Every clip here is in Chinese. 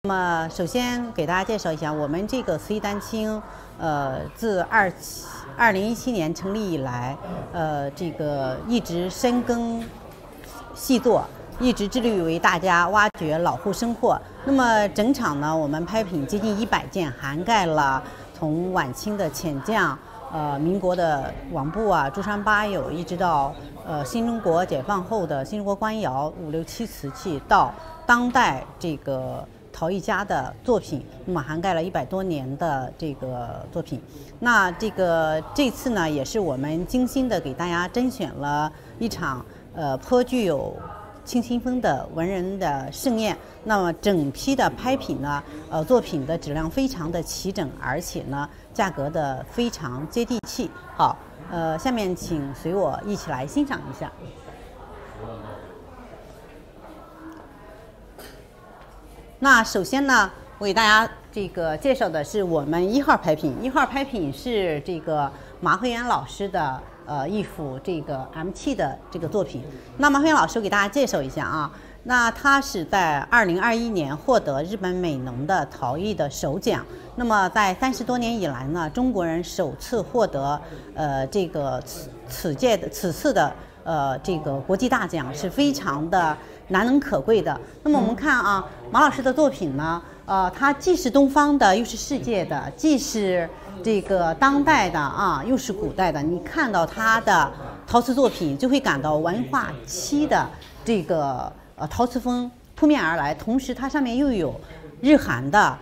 那么，首先给大家介绍一下，我们这个慈益丹青，自2017年成立以来，这个一直深耕细作，一直致力于为大家挖掘老户生货。那么整场呢，我们拍品接近100件，涵盖了从晚清的遣将，民国的网布啊、珠山八友，一直到新中国解放后的新中国官窑、5、6、7瓷器，到当代这个陶艺家的作品，那么涵盖了100多年的这个作品。那这次呢，也是我们精心的给大家甄选了一场颇具有清新风的文人的盛宴。那么整批的拍品呢，作品的质量非常的齐整，而且呢，价格的非常接地气。好，下面请随我一起来欣赏一下。那首先呢，我给大家介绍的是我们1号拍品。1号拍品是这个马慧元老师的一幅这个 M7 的这个作品。那马慧元老师我给大家介绍一下啊，那他是在2021年获得日本美农的陶艺的首奖。那么在30多年以来呢，中国人首次获得这个此次的这个国际大奖，是非常的难能可贵的。那么我们看啊，马老师的作品呢，它既是东方的，又是世界的，既是这个当代的啊，又是古代的。你看到他的陶瓷作品，就会感到文化期的这个陶瓷风扑面而来，同时它上面又有日韩的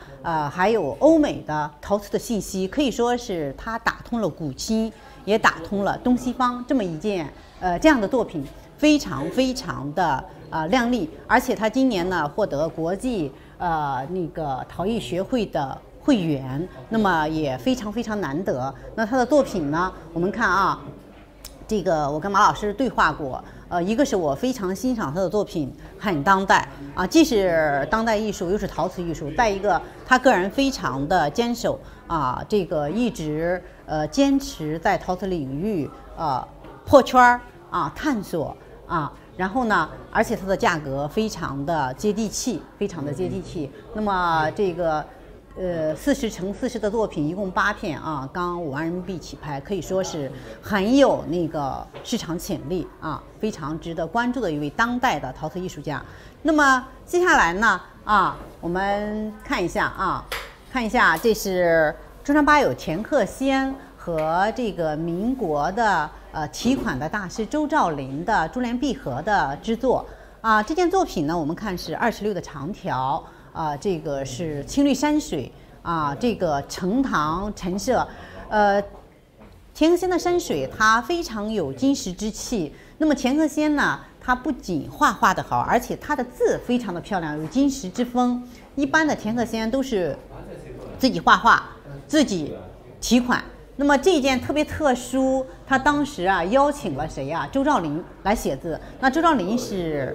还有欧美的陶瓷的信息，可以说是它打通了古今，也打通了东西方这么一件这样的作品，非常的亮丽。而且他今年呢获得国际那个陶艺学会的会员，那么也非常难得。那他的作品呢，我们看啊，这个我跟马老师对话过，一个是我非常欣赏他的作品很当代啊，既是当代艺术又是陶瓷艺术。再一个，他个人非常的坚守啊，这个一直坚持在陶瓷领域破圈啊，探索啊。然后呢，而且它的价格非常的接地气，那么这个40×40的作品，一共8片啊，刚5万人民币起拍，可以说是很有那个市场潜力啊，非常值得关注的一位当代的陶瓷艺术家。那么接下来呢我们看一下这是珠山八友田克先和这个民国的题款的大师周兆麟的珠帘璧合的制作啊。这件作品呢，我们看是26的长条啊，这个是青绿山水啊，这个呈堂陈设。田克先的山水它非常有金石之气。那么田克先呢，他不仅画得好，而且他的字非常的漂亮，有金石之风。一般的田克先都是自己画，自己题款。那么这一件特别特殊，他当时邀请了谁周兆麟来写字。那周兆麟是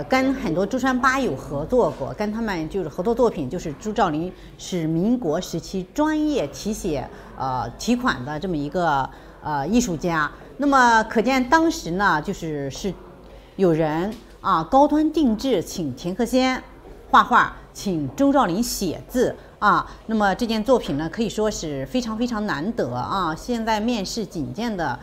跟很多珠山八友合作过，跟他们就是合作作品，就是周兆麟是民国时期专业题写题款的这么一个艺术家。那么可见当时呢，是有人高端定制请田克先画，请周兆麟写字啊。那么这件作品呢，可以说是非常难得啊。现在面世仅见的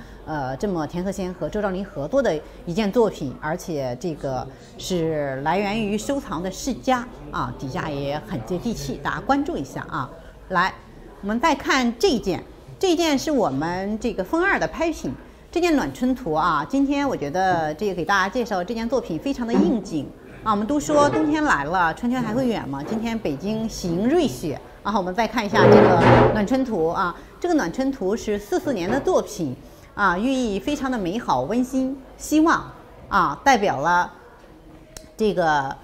这么田克先和周兆麟合作的一件作品，而且这个是来源于收藏的世家啊，底下也很接地气，大家关注一下啊。来，我们再看这一件是我们这个风2的拍品。这件暖春图啊，今天我觉得这个给大家介绍这件作品非常的应景啊。我们都说冬天来了，春天还会远吗？今天北京喜迎瑞雪啊。我们再看一下这个暖春图啊，这个暖春图是44年的作品啊，寓意非常的美好、温馨、希望啊，代表了这个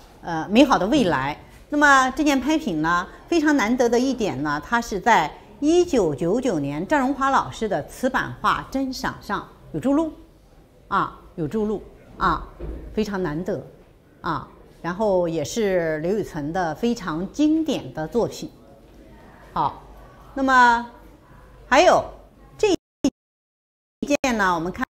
美好的未来。那么这件拍品呢，非常难得的一点呢，它是在1999年赵荣华老师的瓷版画珍赏上有注录啊，非常难得啊。然后也是刘宇存的非常经典的作品。好，那么还有这一件呢，我们看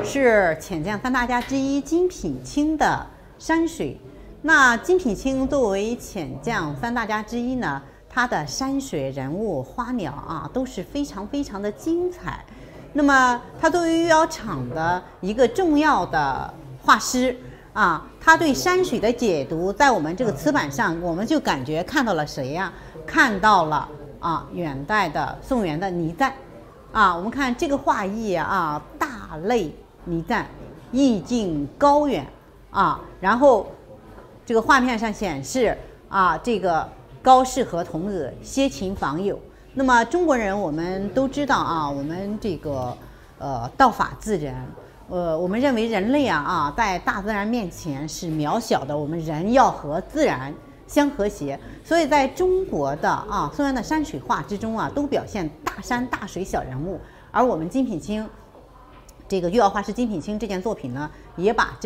是潜将3大家之一金品清的山水。那金品清作为潜将三大家之一呢，他的山水、人物、花鸟啊都是非常非常的精彩。那么他作为御窑厂的一个重要的画师啊，他对山水的解读，在我们这个瓷板上，我们就感觉看到了谁呀？看到了啊，元代的宋元的倪瓒啊。我们看这个画意啊，大类倪瓒，意境高远啊。然后这个画面上显示啊，这个高适和童子歇琴访友。那么中国人我们都知道啊，我们这个道法自然，我们认为人类啊在大自然面前是渺小的，我们人要和自然相和谐。所以在中国的宋元的山水画之中啊，都表现大山大水小人物。而我们金品清这个御窑画师金品清这件作品呢，也把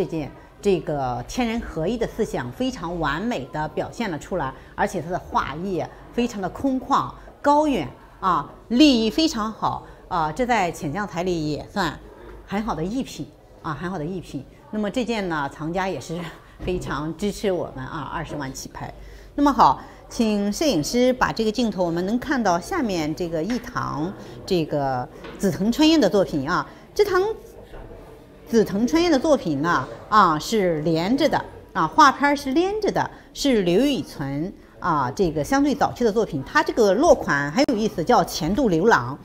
这个天人合一的思想非常完美的表现了出来，而且它的画意非常的空旷高远啊，立意非常好啊，这在潜将台里也算很好的艺品啊，很好的艺品。那么这件呢，藏家也是非常支持我们啊，20万起拍。那么好，请摄影师把这个镜头，我们能看到下面这个一堂这个紫藤川彦的作品啊，这堂紫藤川彦的作品呢是连着的啊，画片是连着的，是刘宇存啊这个相对早期的作品。它这个落款很有意思，叫前渡流郎。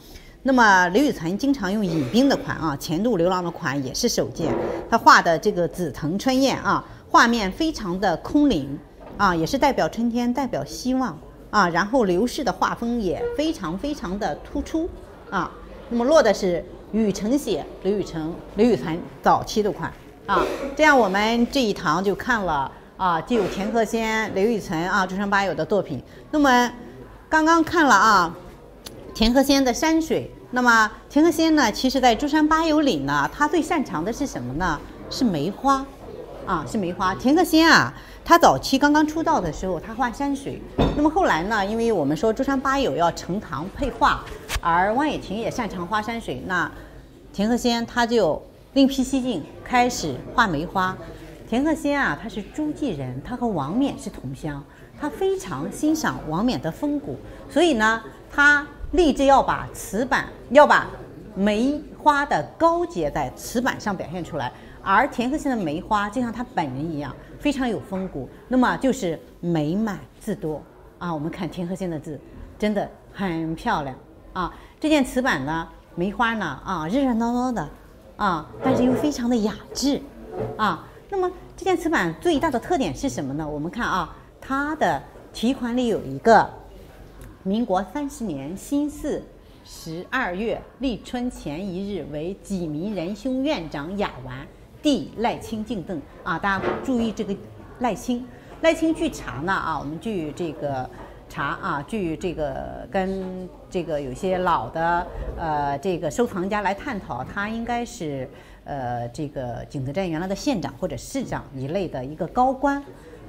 那么刘宇存经常用引兵的款啊，前渡流郎的款也是首见。他画的这个紫藤川彦啊，画面非常的空灵啊，也是代表春天，代表希望啊。然后刘氏的画风也非常非常的突出啊。那么落的是禹成写刘宇存早期的款啊。这样我们这一堂就看了啊，既有田鹤仙、刘宇存啊、中山八友的作品。那么刚刚看了啊，田鹤仙的山水。那么田鹤仙呢，其实在中山八友里呢，他最擅长的是什么呢？是梅花啊，是梅花。田鹤仙啊，他早期刚刚出道的时候，他画山水。那么后来呢，因为我们说中山八友要成堂配画，而汪冶廷也擅长画山水，那田鹤仙他就另辟蹊径，开始画梅花。田鹤仙啊，他是诸暨人，他和王冕是同乡，他非常欣赏王冕的风骨，所以呢，他立志要把瓷板，要把梅花的高洁在瓷板上表现出来。而田鹤仙的梅花就像他本人一样，非常有风骨，那么就是美满字多啊。我们看田鹤仙的字，真的很漂亮啊。这件瓷板呢，梅花呢热热闹闹的啊，但是又非常的雅致啊。那么这件瓷板最大的特点是什么呢？我们看啊，它的题款里有一个民国30年辛巳12月立春前一日为济民仁兄院长雅完，弟赖清敬赠啊。大家注意这个赖清据查呢我们据这个查据这个跟这个有些老的这个收藏家来探讨，他应该是这个景德镇原来的县长或者市长一类的一个高官。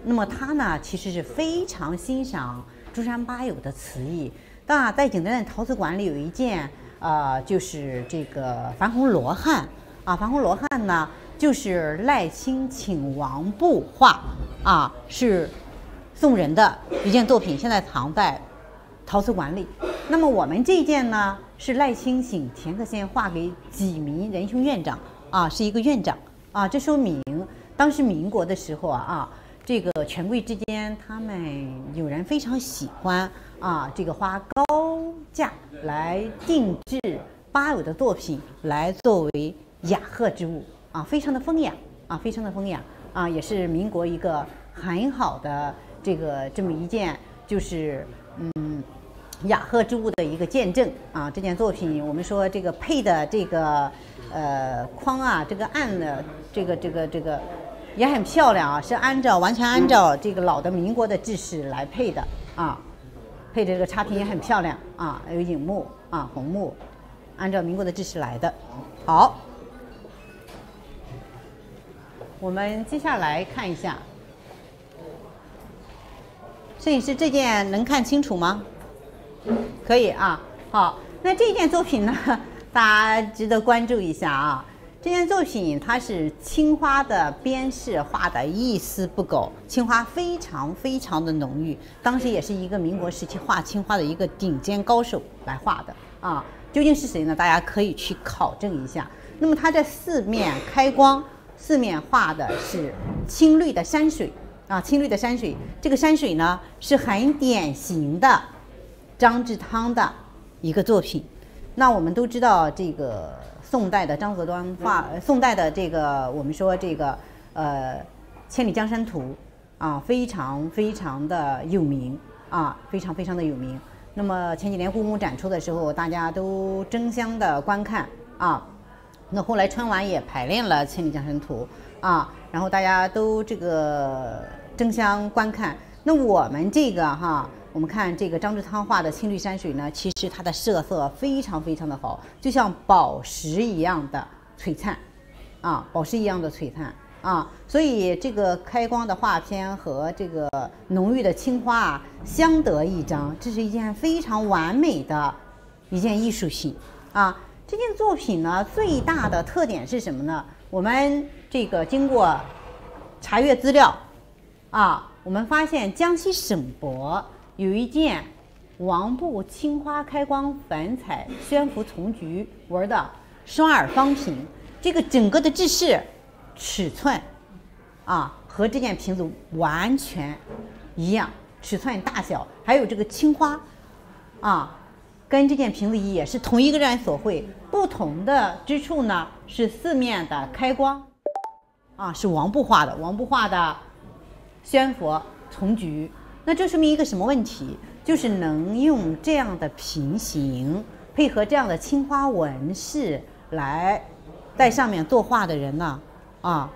那么他呢，其实是非常欣赏中山八友的词意。当然，在景德镇陶瓷馆里有一件就是这个矾红罗汉啊，矾红罗汉呢就是赖清请王部画是宋人的一件作品，现在藏在陶瓷馆里。那么我们这一件呢，是赖清请田鹤仙画给济民仁兄院长是一个院长这说明当时民国的时候这个权贵之间，他们有人非常喜欢这个花高价来定制八友的作品，来作为雅贺之物非常的风雅非常的风雅也是民国一个很好的这么一件就是雅贺之物的一个见证这件作品我们说这个配的这个框这个案的这个也很漂亮是完全按照这个老的民国的制式来配的配这个插屏也很漂亮有影幕红幕，按照民国的制式来的。好，我们接下来看一下，摄影师这件能看清楚吗？可以好，那这件作品呢，大家值得关注一下这件作品它是青花的边饰画的一丝不苟，青花非常非常的浓郁。当时也是一个民国时期画青花的一个顶尖高手来画的啊。究竟是谁呢？大家可以去考证一下。那么它这四面开光，四面画的是青绿的山水啊，青绿的山水。这个山水呢是很典型的张之汤的一个作品。那我们都知道这个宋代的张择端画，宋代的这个我们说这个千里江山图啊，非常非常的有名啊，非常非常的有名。那么前几年故宫展出的时候，大家都争相的观看啊。那后来春晚也排练了千里江山图啊，然后大家都这个争相观看。那我们这个哈。我们看这个张之汤画的青绿山水呢，其实它的色色非常非常的好，就像宝石一样的璀璨，啊，宝石一样的璀璨啊，所以这个开光的画片和这个浓郁的青花啊相得益彰，这是一件非常完美的一件艺术品啊。这件作品呢，最大的特点是什么呢？我们这个经过查阅资料啊，我们发现江西省博有一件王部青花开光粉彩宣服丛菊纹的双耳方瓶，这个整个的制式、尺寸啊和这件瓶子完全一样，尺寸大小还有这个青花啊，跟这件瓶子也是同一个人所绘，不同的之处呢是四面的开光啊，是王部画的，王部画的宣佛丛菊。那这说明一个什么问题？就是能用这样的平行配合这样的青花纹饰来在上面作画的人呢，啊，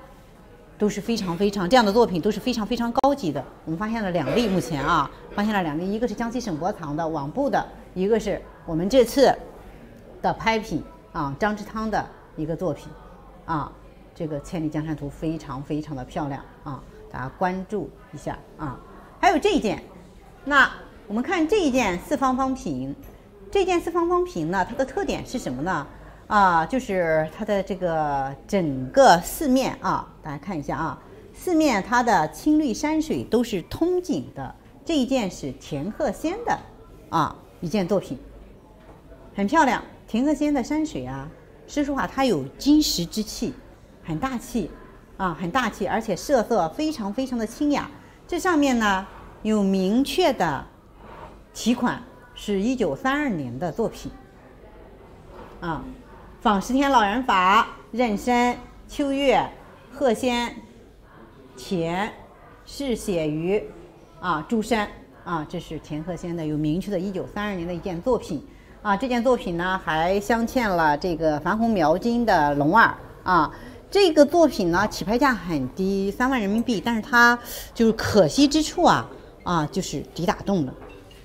都是非常非常这样的作品都是非常非常高级的。我们发现了2例，目前啊发现了2例，一个是江西省博藏的王部的，一个是我们这次的拍品啊张之汤的一个作品啊。这个千里江山图非常非常的漂亮啊，大家关注一下啊。还有这一件，那我们看这一件四方方瓶，这件四方方瓶呢，它的特点是什么呢？啊，就是它的这个整个四面啊，大家看一下啊，四面它的青绿山水都是通景的。这一件是田鹤仙的啊一件作品，很漂亮。田鹤仙的山水啊，说实话它有金石之气，很大气啊，很大气，而且色色非常非常的清雅。这上面呢有明确的题款，是1932年的作品啊，仿石田老人法、壬申、秋月、鹤仙、田是写于朱山啊，这是田鹤仙的有明确的1932年的一件作品啊。这件作品呢还镶嵌了这个矾红描金的龙耳啊。这个作品呢起拍价很低，3万人民币，但是它就是可惜之处就是底打洞了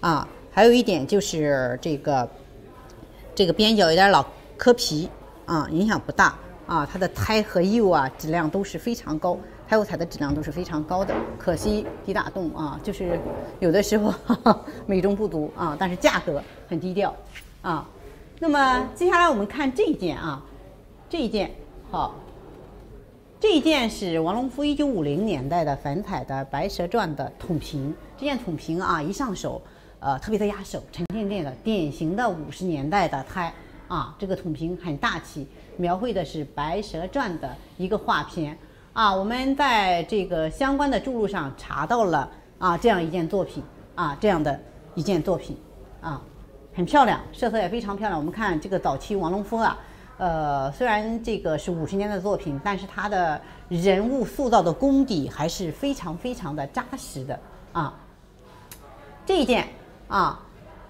啊。还有一点就是这个边角有点老磕皮啊，影响不大啊。它的胎和釉啊质量都是非常高，胎釉彩的质量都是非常高的，可惜底打洞啊，就是有的时候美中不足啊，但是价格很低调啊。那么接下来我们看这一件啊，这一件好。这一件是王隆夫1950年代的粉彩的《白蛇传》的筒瓶，这件筒瓶啊，一上手，特别的压手，沉甸甸的，典型的50年代的胎啊。这个筒瓶很大气，描绘的是《白蛇传》的一个画片啊。我们在这个相关的著录上查到了这样一件作品这样的一件作品很漂亮，色彩也非常漂亮。我们看这个早期王隆夫虽然这个是50年的作品，但是他的人物塑造的功底还是非常非常的扎实的这一件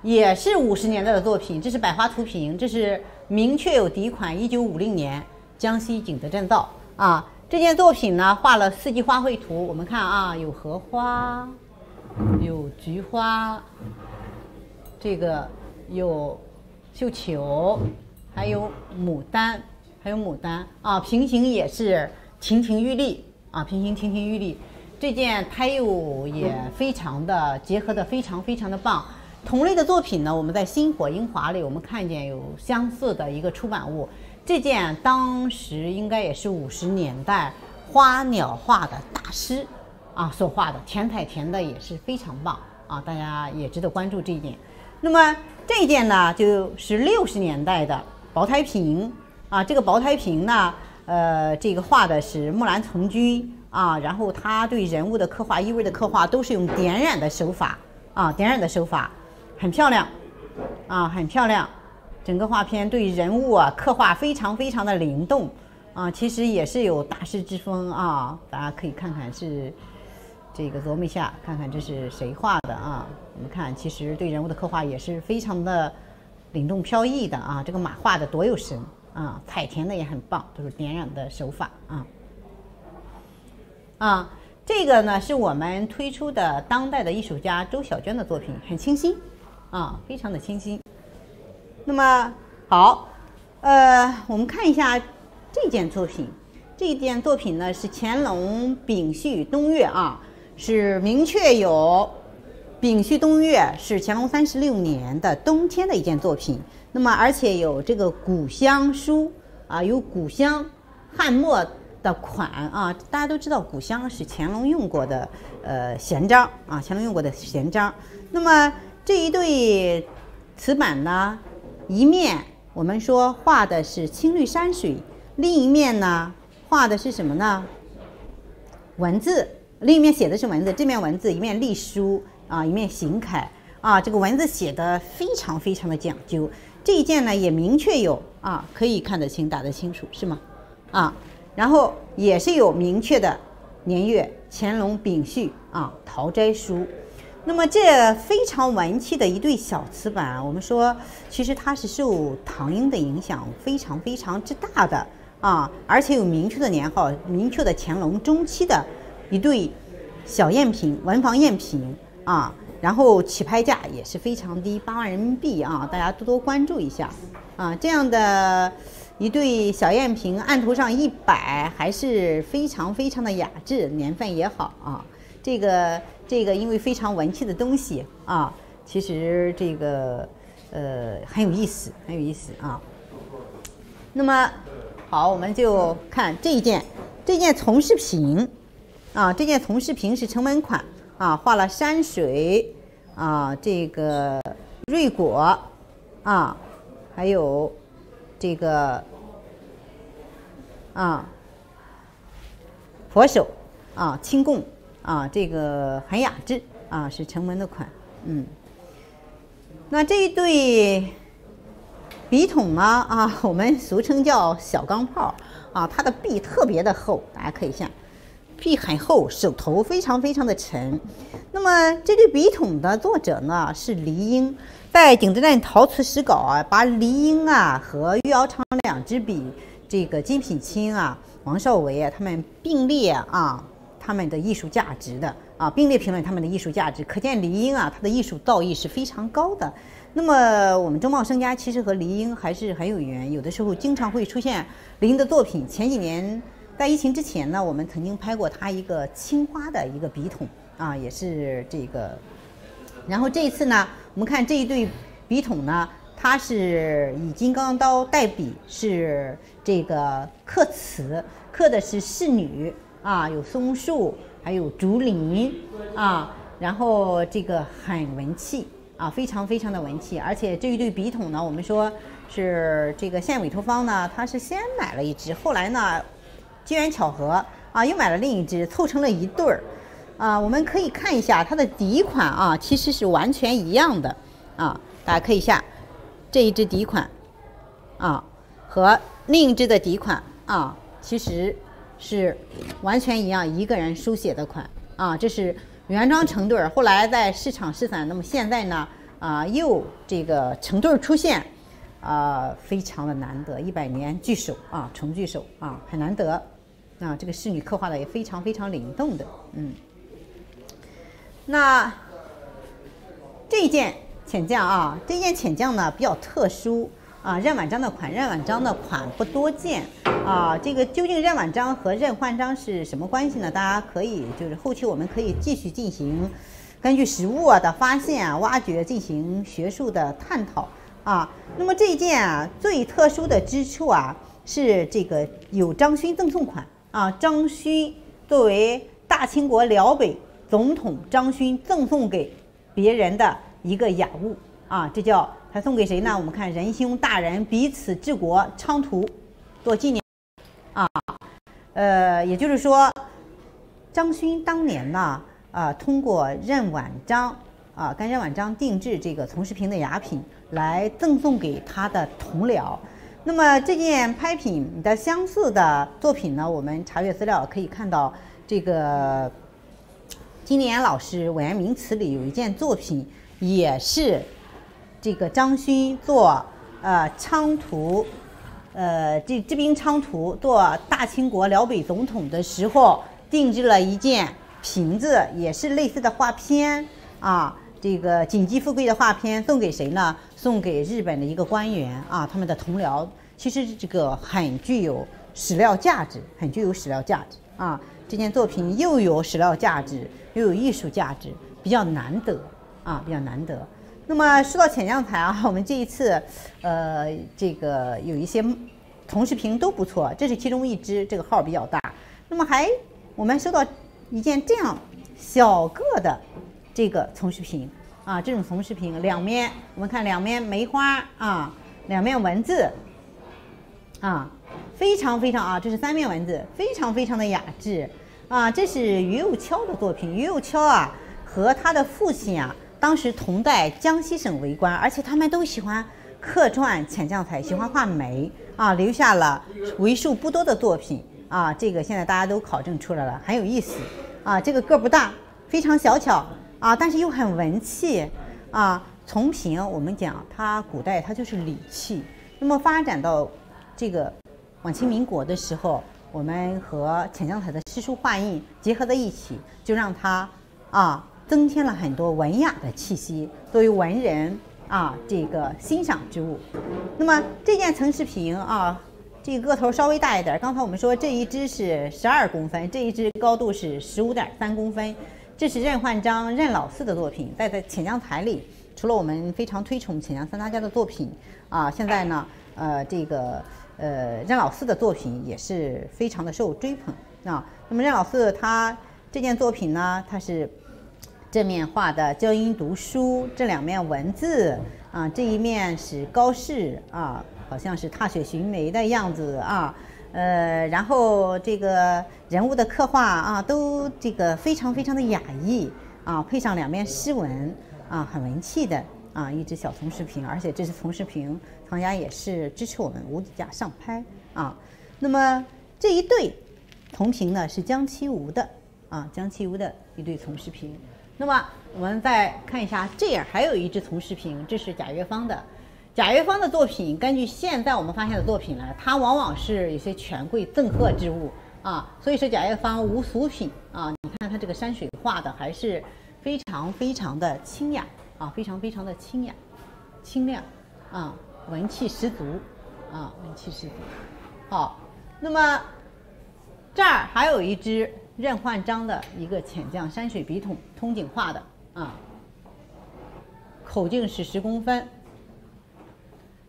也是50年代的作品，这是百花图瓶，这是明确有底款1950年江西景德镇造这件作品呢画了4季花卉图，我们看有荷花，有菊花，这个有绣球，还有牡丹，平行也是亭亭玉立平行亭亭玉立。这件胎釉也非常的结合的非常非常的棒。同类的作品呢，我们在星火英华里我们看见有相似的一个出版物，这件当时应该也是50年代花鸟画的大师啊所画的，田彩田的也是非常棒啊，大家也值得关注这一点。那么这一件呢，就是60年代的薄胎瓶啊，这个薄胎瓶呢，这个画的是木兰从军啊，然后他对人物的刻画、衣物的刻画都是用点染的手法啊，点染的手法很漂亮啊，很漂亮。整个画片对人物啊刻画非常非常的灵动啊，其实也是有大师之风啊，大家可以看看是这个琢磨一下，看看这是谁画的啊？我们看，其实对人物的刻画也是非常的灵动飘逸的啊，这个马画的多有神啊，彩田的也很棒，都是点染的手法啊。这个呢是我们推出的当代的艺术家周小娟的作品，很清新啊，非常的清新。那么好，我们看一下这件作品。这件作品呢是乾隆丙戌冬月啊，是明确有丙戌冬月是乾隆36年的冬天的一件作品。那么而且有这个古香书啊，有古香汉墨的款啊，大家都知道古香是乾隆用过的闲章啊，乾隆用过的闲章。那么这一对瓷板呢，一面我们说画的是青绿山水，另一面呢画的是什么呢？文字，另一面写的是文字，这面文字一面隶书啊，一面行楷啊，这个文字写的非常非常的讲究。这一件呢也明确有啊，可以看得清打得清楚是吗？啊，然后也是有明确的年月，乾隆丙戌啊，陶斋书。那么这非常文气的一对小瓷板，我们说其实它是受唐英的影响非常非常之大的啊，而且有明确的年号，明确的乾隆中期的一对小赝品，文房赝品啊，然后起拍价也是非常低，8万人民币啊，大家多多关注一下啊，这样的一对小赝品，案头上一摆，还是非常非常的雅致，年份也好啊。这个因为非常文气的东西啊，其实这个很有意思，很有意思啊。那么好，我们就看这件从事品啊，这件从事品是成门款啊，画了山水啊，这个瑞果啊，还有这个佛手啊，清供。啊，这个很雅致啊，是成门的款。那这一对笔筒呢啊，我们俗称叫小钢炮啊，它的壁特别的厚，大家可以看，壁很厚，手头非常非常的沉。那么这对笔筒的作者呢是黎英，在景德镇陶瓷史稿啊，把黎英啊和岳瑶长2支笔，这个金品清啊、王少维啊，他们并列啊。他们的艺术价值的啊，并列评论他们的艺术价值，可见黎英啊，他的艺术造诣是非常高的。那么我们中茂生家其实和黎英还是很有缘，有的时候经常会出现黎英的作品。前几年在疫情之前呢，我们曾经拍过他一个青花的一个笔筒啊，也是这个。然后这一次呢，我们看这一对笔筒呢，它是以金刚刀代笔，是这个刻瓷，刻的是仕女。啊，有松树，还有竹林啊，然后这个很文气啊，非常非常的文气。而且这一对笔筒呢，我们说是这个县委托方呢，他是先买了一只，后来呢机缘巧合啊，又买了另一只，凑成了一对儿啊。我们可以看一下它的底款啊，其实是完全一样的啊，大家看一下这一只底款啊和另一只的底款啊，其实是完全一样，一个人书写的款啊，这是原装成对儿，后来在市场试散，那么现在呢又这个成对儿出现非常的难得，100年聚首啊，重聚首啊，很难得啊，这个仕女刻画的也非常非常灵动的。那这件浅匠啊，这件浅匠呢比较特殊啊，任婉章的款，任婉章的款不多见啊。这个究竟任婉章和任焕章是什么关系呢？大家可以就是后期我们可以继续进行根据实物的发现挖掘进行学术的探讨啊。那么这一件啊最特殊的之处啊，是这个有张勋赠送款啊，张勋作为大清国辽北总统，张勋赠送给别人的一个雅物啊，这叫他送给谁呢？我们看仁兄大人彼此治国昌图做纪念啊，也就是说，张勋当年呢，通过任婉章跟任婉章定制这个从视频的雅品来赠送给他的同僚。那么这件拍品的相似的作品呢，我们查阅资料可以看到，这个金莲老师文言名词里有一件作品，也是这个张勋做昌图，治兵昌图做大清国辽北总统的时候定制了一件瓶子，也是类似的画片啊。这个锦鸡富贵的画片送给谁呢？送给日本的一个官员啊，他们的同僚。其实这个很具有史料价值，很具有史料价值啊。这件作品又有史料价值，又有艺术价值，比较难得啊，比较难得。那么说到浅酱材啊，我们这一次这个有一些从视频都不错，这是其中一支，这个号比较大。那么我们收到一件这样小个的这个从视频啊，这种从视频两面，我们看两面梅花啊，两面文字啊，非常非常啊，这是3面文字，非常非常的雅致啊。这是于右敲的作品，于右敲啊和他的父亲啊，当时同在江西省为官，而且他们都喜欢刻撰浅酱材，喜欢画梅啊，留下了为数不多的作品啊。这个现在大家都考证出来了，很有意思啊。这个个不大，非常小巧啊，但是又很文气啊。从平我们讲它古代它就是礼器，那么发展到这个晚清民国的时候，我们和浅酱材的诗书画印结合在一起，就让它增添了很多文雅的气息，作为文人这个欣赏之物。那么这件从视频这个个头稍微大一点，刚才我们说这一支是12公分，这一支高度是15.3公分。这是任焕章任老四的作品，在浅酱材里，除了我们非常推崇浅酱3大家的作品现在呢任老四的作品也是非常的受追捧啊。那么任老四他这件作品呢，他是正面画的教音读书，这2面文字这一面是高适好像是踏雪寻梅的样子然后这个人物的刻画都这个非常非常的雅逸配上2面诗文很文气的一支小从视频，而且这支从视频藏家也是支持我们无底价上拍那么这一对从评呢是江其吾的江其吾的一对从视频。那么我们再看一下，这样还有一支从视频，这是贾月芳的。贾月芳的作品，根据现在我们发现的作品呢，它往往是有些权贵赠贺之物所以说贾月芳无俗品你看它这个山水画的还是非常非常的清雅非常非常的清雅清亮文气十足文气十足。好，那么这儿还有一支任焕章的一个浅酱山水笔筒通景画的口径是10公分。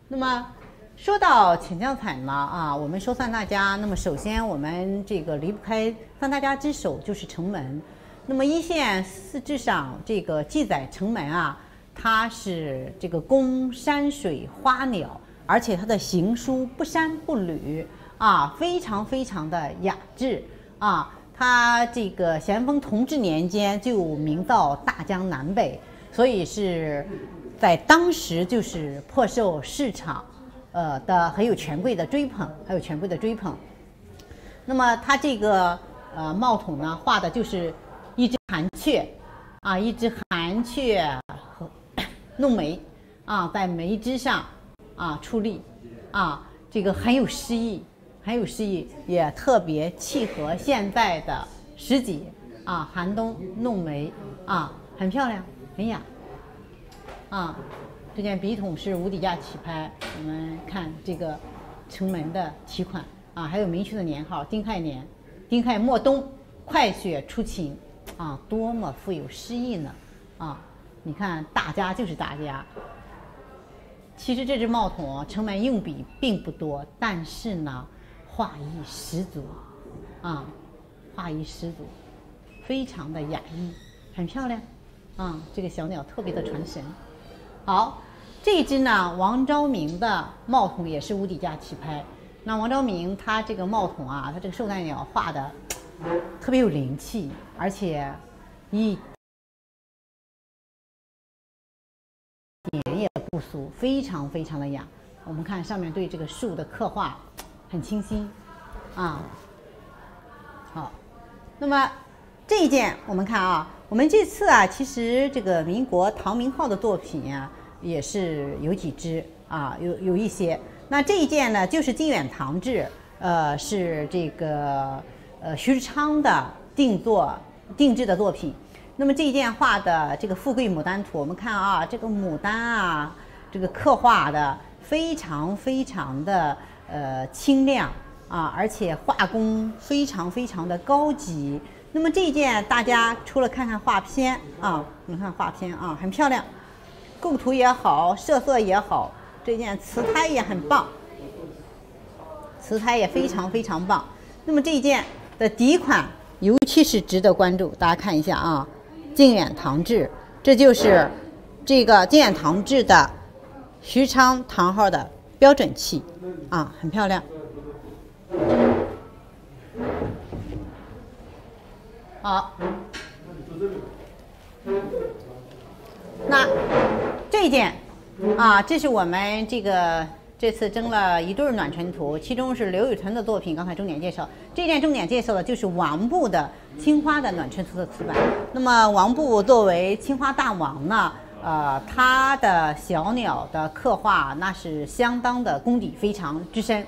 那么说到浅酱材呢我们说3大家，那么首先我们这个离不开3大家之首就是城门。那么一线四志上这个记载城门它是这个供山水花鸟，而且它的行书不删不履非常非常的雅致它这个咸丰同治年间就名噪大江南北，所以是在当时就是颇受市场的很有权贵的追捧，那么它这个帽筒呢画的就是一只寒雀一只寒雀和弄梅在梅枝上矗立这个很有诗意，也特别契合现在的时节寒冬弄梅很漂亮很雅这件笔筒是无底价起拍，我们看这个城门的题款还有明确的年号，丁亥年，丁亥末冬，快雪初晴多么富有诗意呢你看大家就是大家其实这支帽筒成本用笔并不多，但是呢，画意十足，啊，画意十足，非常的雅逸，很漂亮，啊，这个小鸟特别的传神。好，这一支呢，王昭明的帽筒也是无底架起拍。那王昭明他这个帽筒啊，他这个寿诞鸟画的特别有灵气，而且一点也不俗，非常非常的雅。我们看上面对这个树的刻画很清新啊。好，那么这一件我们看啊，我们这次啊，其实这个民国唐明浩的作品啊，也是有几支啊，有一些。那这一件呢，就是金远堂制，是这个徐志昌的定制的作品。那么这一件画的这个富贵牡丹图，我们看啊，这个牡丹啊，这个刻画的非常非常的清亮啊，而且画工非常非常的高级。那么这一件大家除了看看画片啊，我们看画片啊，很漂亮，构图也好，设色也好。这件瓷胎也很棒，瓷胎也非常非常棒。那么这一件的底款尤其是值得关注，大家看一下啊，靖远堂制，这就是这个靖远堂制的徐昌堂号的标准器啊，很漂亮。好，那这一件。啊，这是我们这次征了一对暖春图，其中是刘雨辰的作品，刚才重点介绍。这件重点介绍的就是王部的青花的暖春图的词版。那么王部作为青花大王呢，他的小鸟的刻画那是相当的功底非常之深。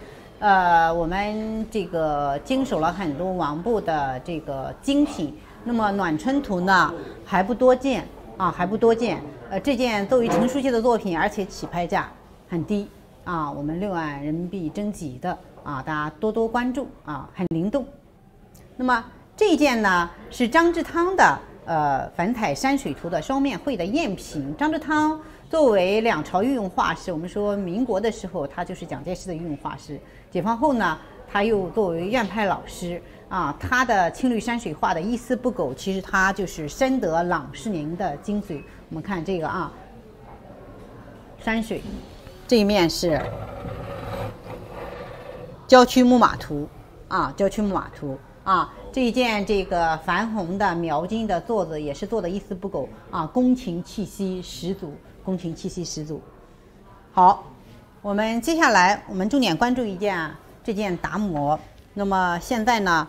我们这个经手了很多王部的这个精品，那么暖春图呢还不多见啊，还不多见。这件作为成熟期的作品，而且起拍价很低啊，我们6万人民币征集的啊，大家多多关注啊，很灵动。那么这一件呢是张之汤的粉彩山水图的双面绘的赝品。张之汤作为两朝御用画师，我们说民国的时候他就是蒋介石的御用画师，解放后呢他又作为院派老师啊，他的青绿山水画的一丝不苟，其实他就是深得郎世宁的精髓。我们看这个啊，山水这一面是郊区木马图啊，郊区木马图啊，这一件这个矾红的描金的座子也是做的一丝不苟啊，宫廷气息十足，宫廷气息十足。好，我们接下来我们重点关注这件达摩。那么现在呢，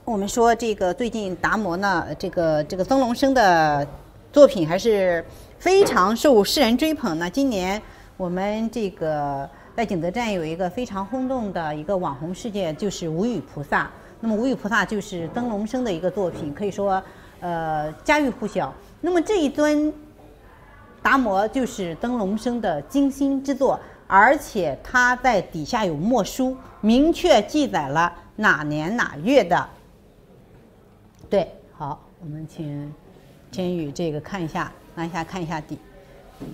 我们说这个最近达摩呢，这个曾龙生的作品还是非常受世人追捧呢。今年我们这个在景德镇有一个非常轰动的一个网红事件，就是无语菩萨。那么无语菩萨就是曾龙生的一个作品，可以说家喻户晓。那么这一尊达摩就是曾龙生的精心之作，而且他在底下有墨书，明确记载了哪年哪月的。对，好，我们请天宇这个看一下，拿一下看一下底，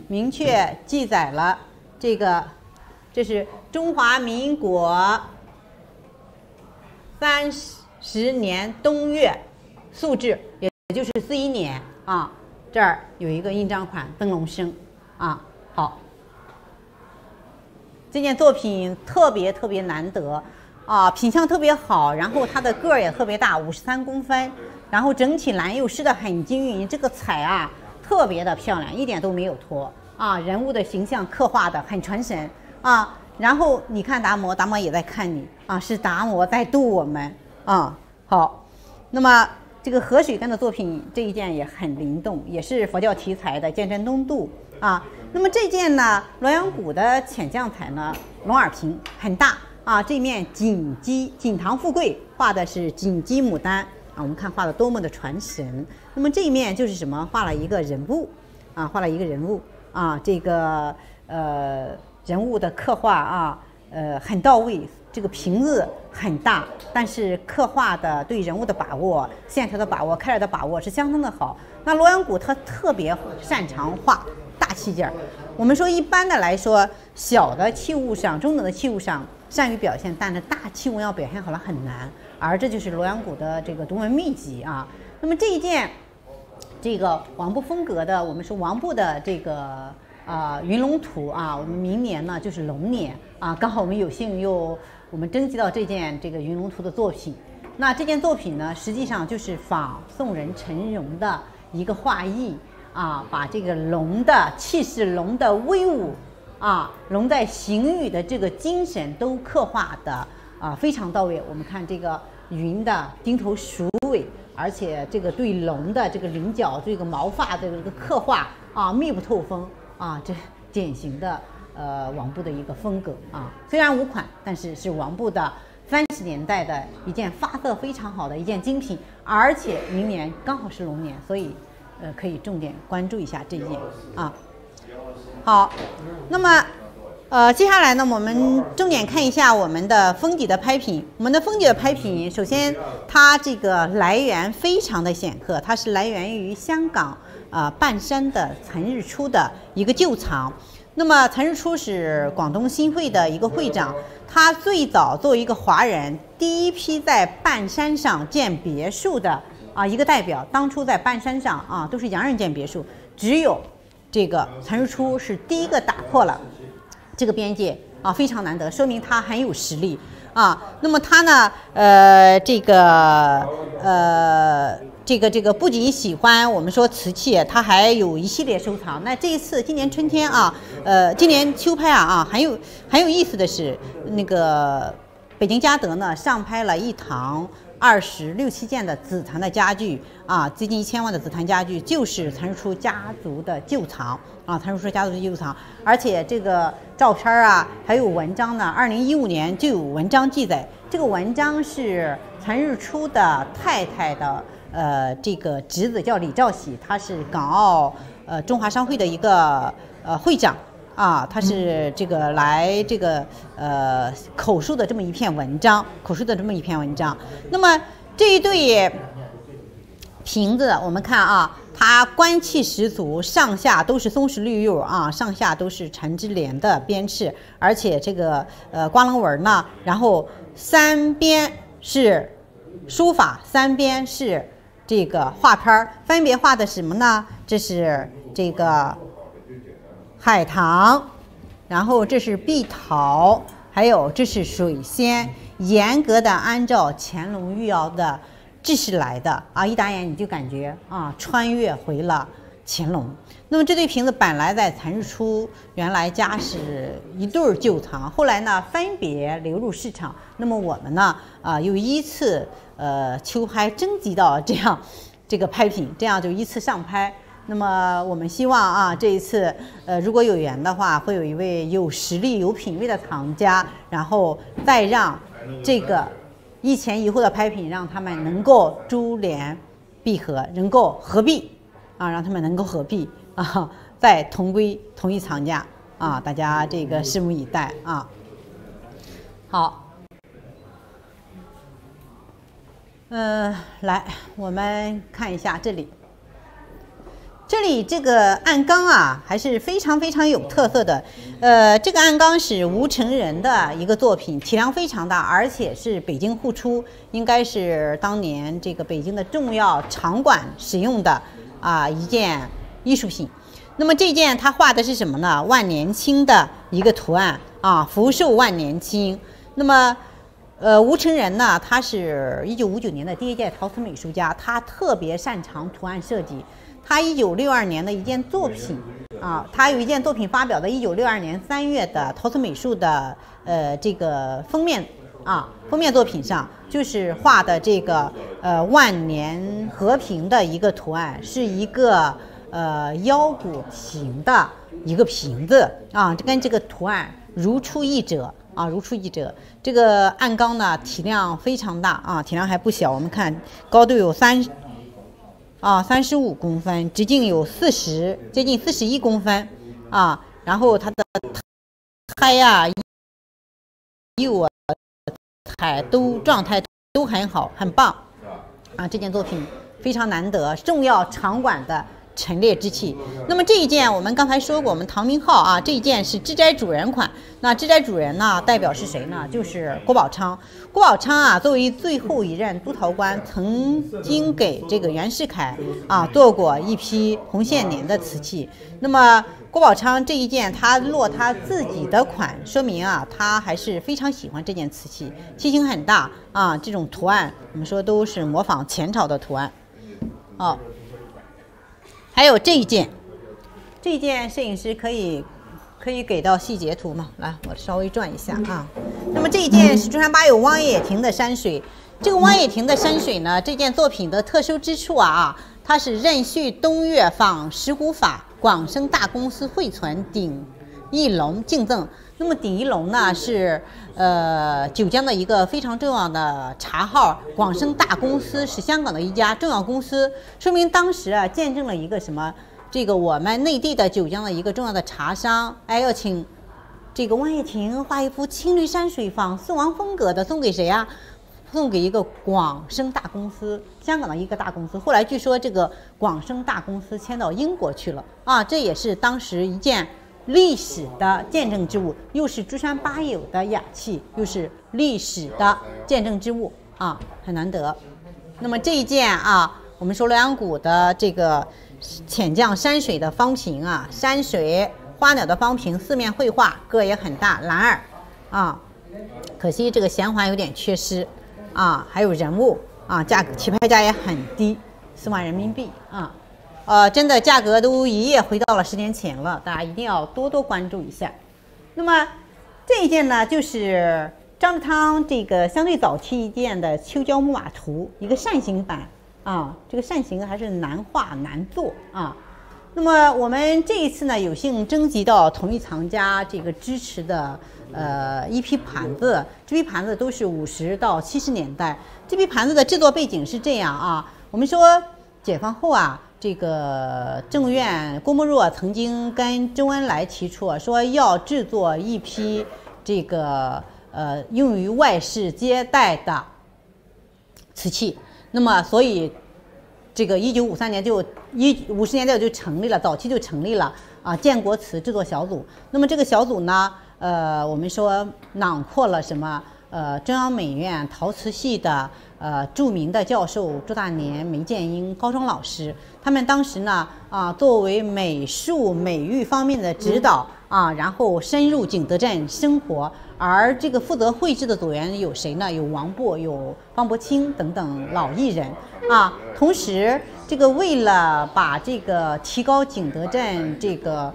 明确记载了这是中华民国30年冬月素制，也就是41年啊，这儿有一个印章款曾龙生啊。好，这件作品特别特别难得啊，品相特别好，然后它的个儿也特别大，53公分，然后整体蓝釉施的很均匀，这个彩啊特别的漂亮，一点都没有脱啊，人物的形象刻画的很传神啊。然后你看达摩，达摩也在看你啊，是达摩在度我们啊。好，那么这个河水干的作品这一件也很灵动，也是佛教题材的见真东渡啊。那么这件呢，洛阳谷的浅绛彩呢，龙耳屏很大啊，这面锦堂富贵画的是锦鸡牡丹啊，我们看画的多么的传神。那么这一面就是什么？画了一个人物啊，画了一个人物啊，这个人物的刻画啊，很到位。这个瓶子很大，但是刻画的对人物的把握、线条的把握、开尔的把握是相当的好。那洛阳谷他特别擅长画大气劲儿。我们说一般的来说，小的器物上、中等的器物上善于表现，但是大器物要表现好了很难。而这就是螺阳骨的这个独门秘籍啊。那么这一件这个王部风格的，我们说王部的这个云龙图啊，我们明年呢就是龙年啊，刚好我们有幸我们征集到这件这个云龙图的作品。那这件作品呢，实际上就是仿宋人陈荣的一个画意啊，把这个龙的气势、龙的威武啊，龙在行雨的这个精神都刻画的非常到位。我们看这个云的钉头鼠尾，而且这个对龙的这个鳞角、这个毛发的这个刻画啊，密不透风啊，这典型的王部的一个风格啊。虽然无款，但是是王部的30年代的一件发色非常好的一件精品，而且明年刚好是龙年，所以可以重点关注一下这一件啊。好，那么接下来呢，我们重点看一下我们的封底的拍品。我们的封底的拍品，首先它这个来源非常的显赫，它是来源于香港半山的岑日初的一个旧藏。那么岑日初是广东新会的一个会长，他最早作为一个华人，第一批在半山上建别墅的一个代表。当初在半山上都是洋人建别墅，只有这个岑日初是第一个打破了这个边界非常难得，说明他很有实力那么他呢这个不仅喜欢我们说瓷器，他还有一系列收藏。那这一次今年春天今年秋拍很有意思的是，那个北京嘉德呢上拍了一堂26、27件的紫檀的家具接近1000万的紫檀家具，就是岑日初家族的旧藏岑日初家族的旧藏。而且这个照片还有文章呢，2015年就有文章记载，这个文章是岑日初的太太的这个侄子叫李兆喜，他是港澳中华商会的一个会长他是这个来这个口述的这么一篇文章，那么这一对瓶子我们看它官气十足，上下都是松石绿釉上下都是缠枝莲的边翅，而且这个刮棱纹呢，然后3边是书法，3边是这个画片，分别画的什么呢？这是这个海棠，然后这是碧桃，还有这是水仙，严格的按照乾隆御窑的制式来的一打眼你就感觉穿越回了乾隆。那么这对瓶子本来在岑日初原来家是一对旧藏，后来呢分别流入市场。那么我们呢又依次秋拍征集到这个拍品，这样就依次上拍。那么我们希望这一次如果有缘的话，会有一位有实力有品位的藏家，然后再让这个一前一后的拍品让他们能够珠联璧合，能够合璧让他们能够合璧再同归同一藏家大家这个拭目以待好，来我们看一下这里这个暗缸还是非常非常有特色的。这个暗缸是吴承仁的一个作品，体量非常大，而且是北京户出，应该是当年这个北京的重要场馆使用的一件艺术品。那么这件它画的是什么呢？万年青的一个图案福寿万年青。那么吴承仁呢，他是1959年的第一届陶瓷美术家，他特别擅长图案设计。他1962年的一件作品他有一件作品发表在1962年3月的陶瓷美术的这个封面作品上，就是画的这个万年和平的一个图案，是一个腰鼓形的一个瓶子跟这个图案如出一辙如出一辙。这个暗缸呢体量非常大体量还不小，我们看高度有35公分，直径有接近41公分然后它的胎釉状态都很好，很棒这件作品非常难得，重要场馆的陈列之器。那么这一件我们刚才说过，我们唐明号啊，这一件是知斋主人款。那知斋主人呢，代表是谁呢？就是郭宝昌。郭宝昌啊，作为最后一任督陶官，曾经给这个袁世凯啊做过一批红线年的瓷器。那么郭宝昌这一件他落他自己的款，说明啊他还是非常喜欢这件瓷器，器型很大啊，这种图案我们说都是模仿前朝的图案。哦，还有这一件摄影师可以给到细节图吗？来，我稍微转一下啊。那么这一件是中山八友汪野亭的山水。这个汪野亭的山水呢，这件作品的特殊之处啊，它是任续东岳仿石鼓法广生大公司汇存鼎一龙敬赠。那么鼎一龙呢是九江的一个非常重要的茶号，广生大公司是香港的一家重要公司，说明当时啊见证了一个什么？这个我们内地的九江的一个重要的茶商，要请这个汪野亭画一幅青绿山水仿宋王风格的，送给谁啊？送给一个广生大公司，香港的一个大公司。后来据说这个广生大公司迁到英国去了啊，这也是当时一件历史的见证之物，又是珠山八友的雅器，又是历史的见证之物啊，很难得。那么这一件啊，我们说洛阳谷的这个浅绛山水的方瓶啊，山水花鸟的方瓶，四面绘画，个也很大，蓝耳啊，可惜这个弦环有点缺失啊，还有人物啊，起拍价也很低，4万人民币啊，真的价格都一夜回到了10年前了，大家一定要多多关注一下。那么这一件呢，就是张之汤这个相对早期一件的秋郊木马图，一个扇形版啊，这个扇形还是难画难做啊。那么我们这一次呢，有幸征集到同一藏家这个支持的一批盘子，这批盘子都是50到70年代。这批盘子的制作背景是这样啊，我们说解放后啊，这个政务院郭沫若曾经跟周恩来提出说要制作一批这个用于外事接待的瓷器。那么所以这个1953年50年代就成立了，早期就成立了啊建国瓷制作小组。那么这个小组呢，我们说囊括了什么？中央美院陶瓷系的著名的教授朱大年、梅建英、高庄老师，他们当时呢作为美术美育方面的指导啊，然后深入景德镇生活。而这个负责绘制的组员有谁呢？有王擘、有方伯清等等老艺人啊。同时，这个为了把这个提高景德镇这个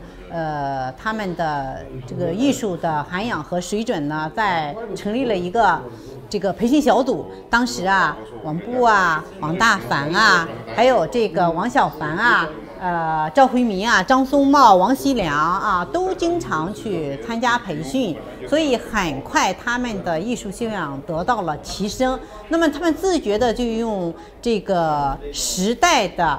他们的这个艺术的涵养和水准呢，在成立了一个这个培训小组。当时啊，王擘啊、王大凡啊，还有这个王小凡啊。赵辉民啊、张松茂、王锡良啊，都经常去参加培训，所以很快他们的艺术修养得到了提升。那么他们自觉的就用这个时代的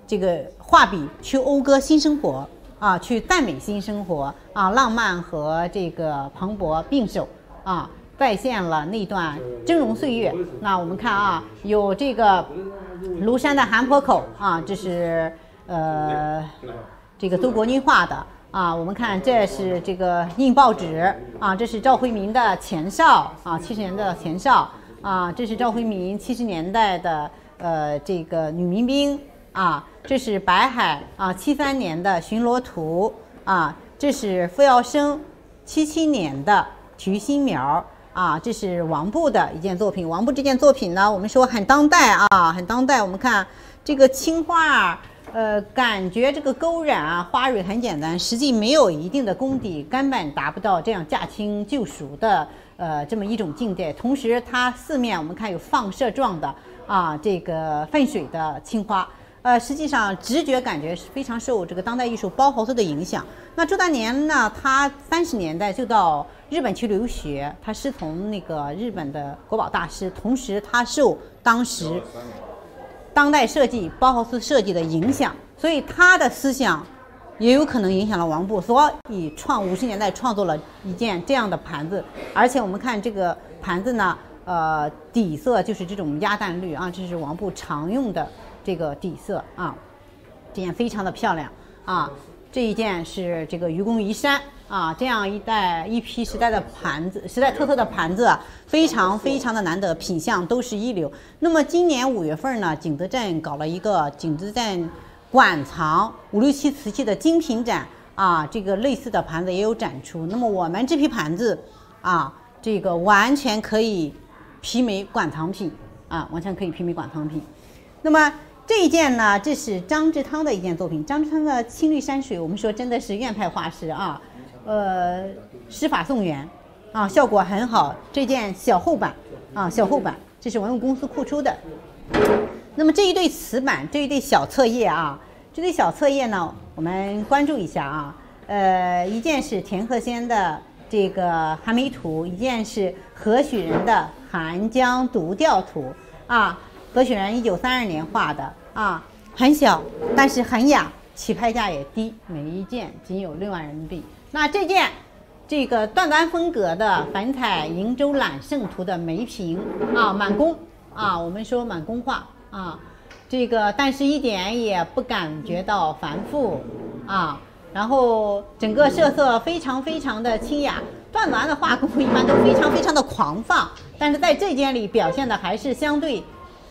这个画笔去讴歌新生活啊，去赞美新生活啊，浪漫和这个磅礴并手啊，再现了那段峥嵘岁月。那我们看啊，有这个庐山的韩坡口啊，这是这个邹国军画的啊。我们看这是这个印报纸啊，这是赵辉民的前哨啊，70年的前哨啊，这是赵辉民70年代的这个女民兵啊，这是白海啊73年的巡逻图啊，这是傅耀生77年的体育新苗。啊，这是王擘的一件作品。王擘这件作品呢，我们说很当代啊，很当代。我们看这个青花，感觉这个勾染啊，花蕊很简单，实际没有一定的功底，根本达不到这样驾轻就熟的这么一种境界。同时，它四面我们看有放射状的啊，这个泛水的青花。实际上直觉感觉是非常受这个当代艺术包豪斯的影响。那朱大年呢，他30年代就到日本去留学，他师从那个日本的国宝大师，同时他受当时当代设计包豪斯设计的影响，所以他的思想也有可能影响了王擘，所以50年代创作了一件这样的盘子。而且我们看这个盘子呢，底色就是这种鸭蛋绿啊，这是王擘常用的这个底色啊。这件非常的漂亮啊。这一件是这个愚公移山啊，这样一批时代的盘子，时代特色的盘子，非常非常的难得，品相都是一流。那么今年5月份呢，景德镇搞了一个景德镇馆藏5、6、7瓷器的精品展啊，这个类似的盘子也有展出。那么我们这批盘子啊，这个完全可以媲美馆藏品啊，完全可以媲美馆藏品。那么这一件呢，这是张之汤的一件作品。张之汤的青绿山水，我们说真的是院派画师啊，师法宋元啊，效果很好。这件小厚版啊，小厚版，这是文物公司库出的。那么这一对瓷板，这一对小册页啊，这对小册页呢，我们关注一下啊。一件是田鹤仙的这个寒梅图，一件是何许人的寒江独钓图啊。何许人1932年画的啊，很小，但是很雅，起拍价也低，每一件仅有6万人民币。那这件这个段端风格的粉彩瀛洲揽胜图的梅瓶啊，满工啊，我们说满工画啊，这个但是一点也不感觉到繁复啊，然后整个设色非常非常的清雅。段端的画工一般都非常非常的狂放，但是在这件里表现的还是相对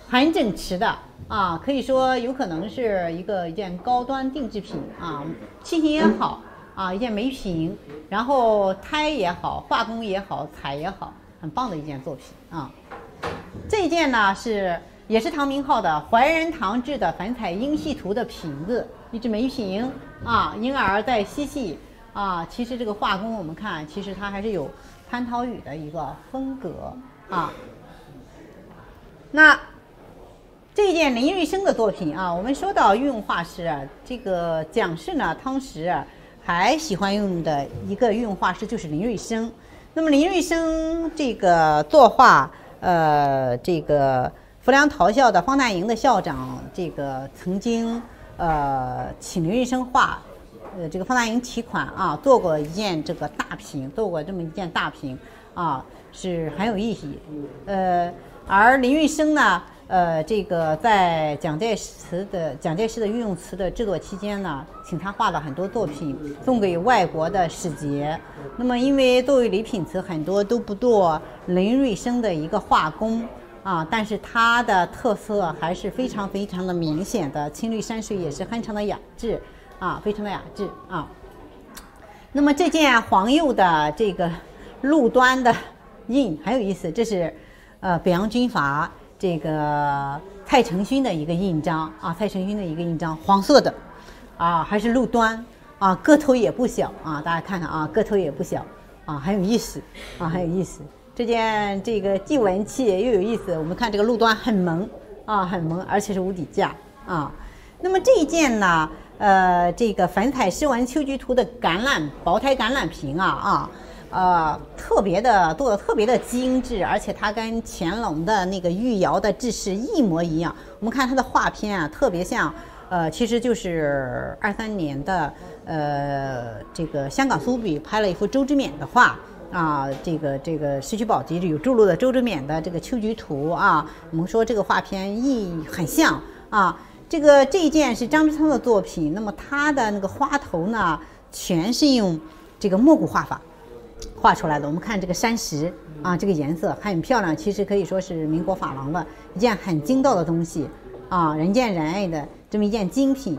很整齐的啊，可以说有可能是一件高端定制品啊，器型也好啊，一件梅瓶，然后胎也好，画工也好，彩也好，很棒的一件作品啊。这件呢也是唐明浩的怀仁堂制的粉彩英系图的瓶子，一只梅瓶啊，婴儿在嬉戏啊。其实这个画工我们看，其实它还是有潘涛宇的一个风格啊。那这一件林瑞生的作品啊，我们说到御用画师啊，这个蒋氏呢，当时还喜欢用的一个御用画师就是林瑞生。那么林瑞生这个作画，这个浮梁陶校的方大营的校长，这个曾经请林瑞生画，这个方大营提款啊，做过一件这个大瓶，做过这么一件大瓶啊，是很有意义。而林瑞生呢，这个在蒋介石的御用词的制作期间呢，请他画了很多作品送给外国的使节。那么因为作为礼品词很多都不做林瑞生的一个画工啊，但是他的特色还是非常非常的明显的，青绿山水也是非常的雅致啊，非常的雅致啊。那么这件黄釉的这个陆端的印很有意思，这是北洋军阀这个蔡成勋的一个印章啊，蔡成勋的一个印章，黄色的啊，还是陆端啊，个头也不小啊，大家看看啊，个头也不小啊，很有意思啊，很有意思。这件这个既文气又有意思，我们看这个陆端很萌啊，很萌，而且是无底架啊。那么这一件呢，这个粉彩诗文秋菊图的薄胎橄榄瓶特别的做的特别的精致，而且它跟乾隆的那个御窑的制式一模一样。我们看它的画片啊，特别像其实就是23年的这个香港苏比拍了一幅周之勉的画啊，这个石渠宝笈有注录的周之勉的这个秋菊图啊，我们说这个画片很像啊。这一件是张之汤的作品，那么它的那个花头呢，全是用这个墨骨画法画出来的。我们看这个山石啊，这个颜色很漂亮，其实可以说是民国珐琅的一件很精到的东西啊，人见人爱的这么一件精品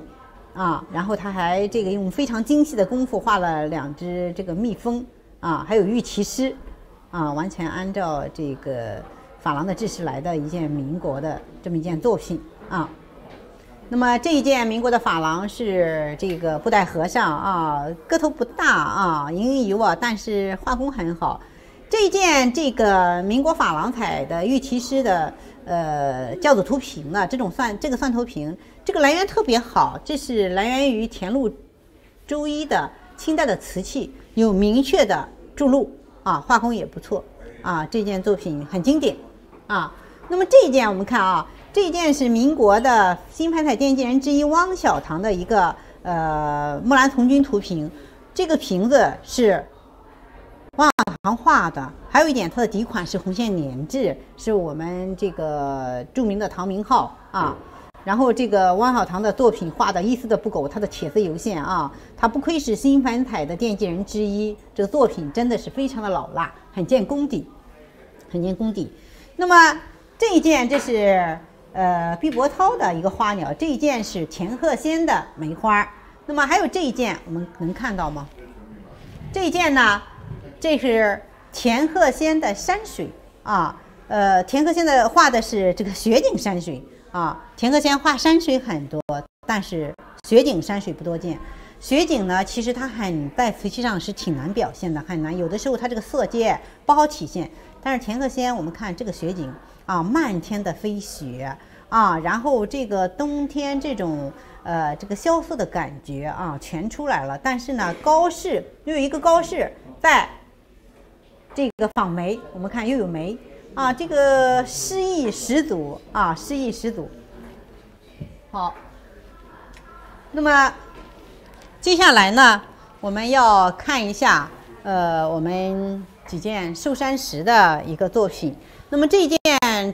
啊。然后他还这个用非常精细的功夫画了2只这个蜜蜂啊，还有玉骑狮啊，完全按照这个珐琅的制式来的一件民国的这么一件作品啊。那么这一件民国的珐琅是这个布袋和尚啊，个头不大啊，盈盈一握，但是画工很好。这一件这个民国珐琅彩的玉骑狮的教子图瓶呢，这个蒜头瓶，这个来源特别好，这是来源于田禄周一的清代的瓷器，有明确的注录啊，画工也不错啊，这件作品很经典啊。那么这一件我们看啊。这一件是民国的新派彩奠基人之一汪小堂的一个木兰从军图瓶，这个瓶子是汪小堂画的，还有一点它的底款是红线粘制，是我们这个著名的唐明浩啊。然后这个汪小棠的作品画的一丝的不苟，他的铁色油线啊，他不愧是新凡彩的奠基人之一。这个作品真的是非常的老辣，很见功底，很见功底。那么这一件这是毕伯涛的一个花鸟，这一件是田鹤仙的梅花。那么还有这一件，我们能看到吗？这一件呢，这是田鹤仙的山水啊。田鹤仙的画的是这个雪景山水啊。田鹤仙画山水很多，但是雪景山水不多见。雪景呢，其实它在瓷器上是挺难表现的，很难。有的时候它这个色阶不好体现。但是田鹤仙，我们看这个雪景啊，漫天的飞雪啊，然后这个冬天这种这个萧瑟的感觉啊，全出来了。但是呢，高士又有一个高士在这个仿梅，我们看又有梅啊，这个诗意十足啊，诗意十足。好，那么接下来呢，我们要看一下我们几件寿山石的一个作品。那么这一件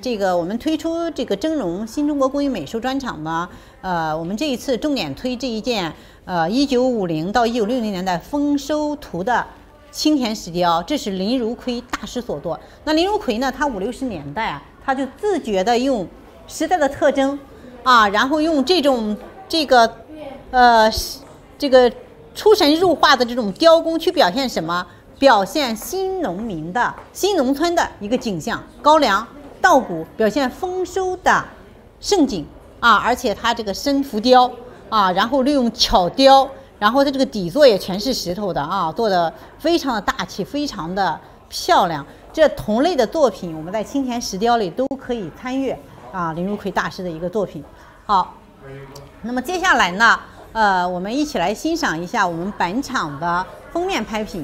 这个我们推出这个峥嵘新中国工艺美术专场呢，我们这一次重点推这一件1950到1960年代丰收图的青田石雕，这是林如奎大师所作。那林如奎呢，他50、60年代啊，他就自觉的用时代的特征啊，然后用这种这个出神入化的这种雕工去表现什么？表现新农民的新农村的一个景象，高粱稻谷，表现丰收的盛景啊，而且它这个深浮雕啊，然后利用巧雕，然后它这个底座也全是石头的啊，做的非常的大气，非常的漂亮。这同类的作品，我们在青田石雕里都可以参阅啊，林如奎大师的一个作品。好，那么接下来呢，我们一起来欣赏一下我们本场的封面拍品。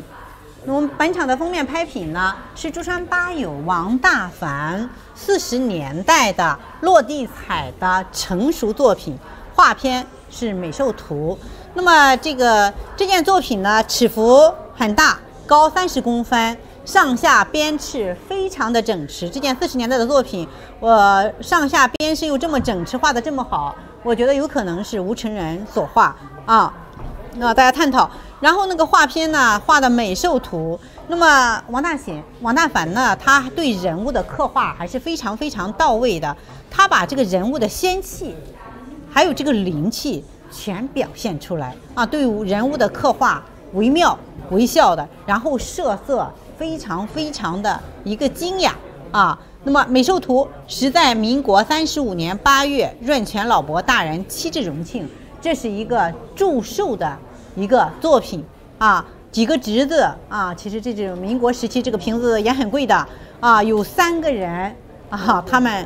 那我们本场的封面拍品呢，是珠川八友王大凡40年代的落地彩的成熟作品，画片是美寿图。那么这件作品呢，尺幅很大，高30公分，上下边翅非常的整齐。这件40年代的作品，上下边翅又这么整齐，画的这么好，我觉得有可能是吴承仁所画啊。那大家探讨。然后那个画片呢，画的美寿图。那么王大凡呢，他对人物的刻画还是非常非常到位的。他把这个人物的仙气，还有这个灵气全表现出来啊，对人物的刻画惟妙惟肖的，然后设色非常非常的一个精雅啊。那么美寿图实在民国35年8月润泉老伯大人7至荣庆，这是一个祝寿的一个作品啊，几个侄子啊，其实这种民国时期这个瓶子也很贵的啊，有3个人啊，他们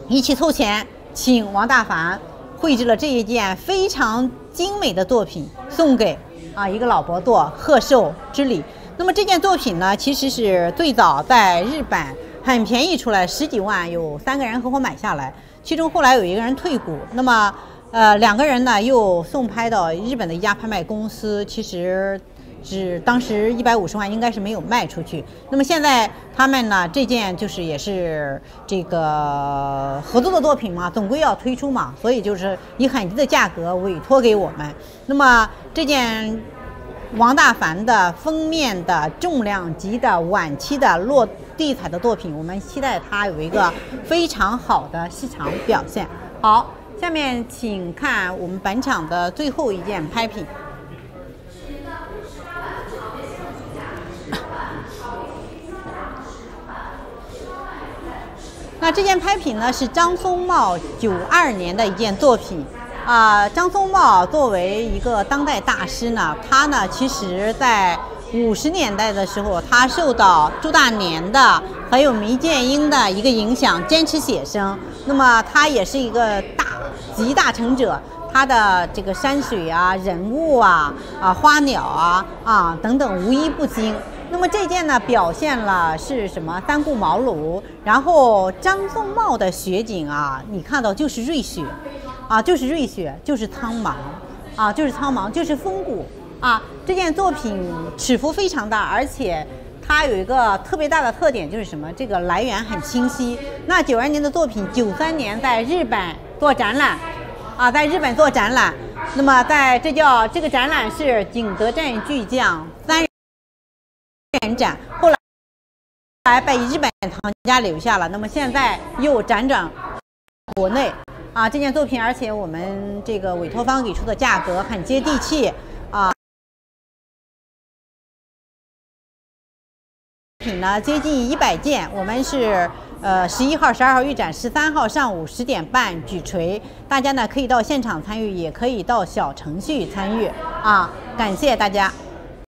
一起凑钱请王大凡绘制了这一件非常精美的作品，送给一个老伯做贺寿之礼。那么这件作品呢，其实是最早在日本很便宜出来10几万，有3个人合伙买下来，其中后来有一个人退股，那么2个人呢又送拍到日本的一家拍卖公司，其实当时150万应该是没有卖出去。那么现在他们呢这件就是也是这个合作的作品嘛，总归要推出嘛，所以就是以很低的价格委托给我们。那么这件王大凡的封面的重量级的晚期的落地彩的作品，我们期待它有一个非常好的市场表现。好，下面请看我们本场的最后一件拍品。那这件拍品呢是张松茂92年的一件作品张松茂作为一个当代大师呢，他呢其实在50年代的时候，他受到朱大年的还有梅建英的一个影响，坚持写生。那么他也是一个集大成者，他的这个山水啊、人物啊、花鸟等等无一不精。那么这件呢表现了是什么？三顾茅庐，然后张松茂的雪景你看到就是瑞雪就是瑞雪，就是苍茫就是苍茫，就是风骨这件作品尺幅非常大，而且它有一个特别大的特点就是什么？这个来源很清晰。那92年的作品，93年在日本做展览，啊，在日本做展览。那么这个展览是景德镇巨匠3人展，后来被日本藏家留下了。那么现在又辗转国内。啊，这件作品，而且我们这个委托方给出的价格很接地气啊，品呢接近100件。我们是11号、12号预展，13号上午10点半举锤，大家呢可以到现场参与，也可以到小程序参与啊，感谢大家。